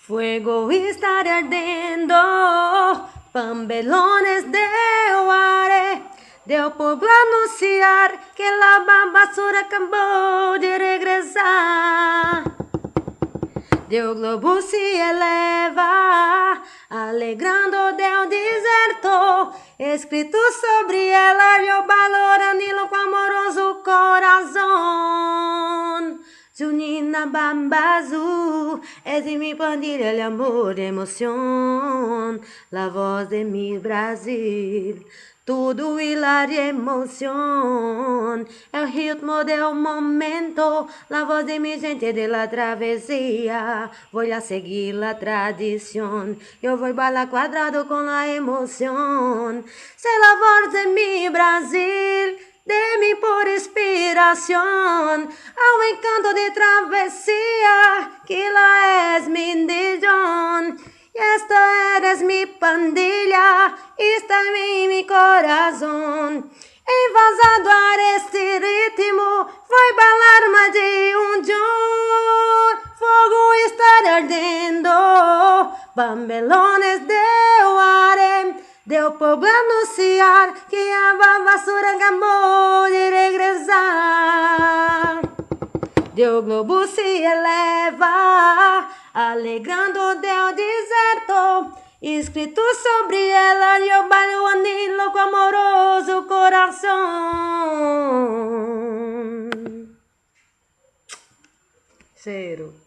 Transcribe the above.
Fuego está ardendo, pambelones de Oare. Deu pueblo anunciar que la basura acabou de regresar. Deu globo se eleva, alegrando del deserto. Escrito sobre ela, eu valor anilo com amoroso coração. Junina Bambazu, es de mi pandilha, el amor, emoción. La voz de mi Brasil, tudo hilar e emoción. El ritmo del momento, la voz de mi gente de la travesía. Voy a seguir la tradición, yo voy bailar cuadrado con la emoción. Sé la voz de mi Brasil, de mi por inspiración, ao encanto de travesía, que la es mi indión. Y esta eres mi pandilla, está en mi corazón. Envasado a este ritmo, voy bailar más de un john. Fogo está ardendo, bambelones de Oare. Deu povo anunciar que a basura acabou de regressar. Deu globo se eleva, alegrando del deserto. Escrito sobre ela, eu bailo anilo com amoroso coração. Cheiro.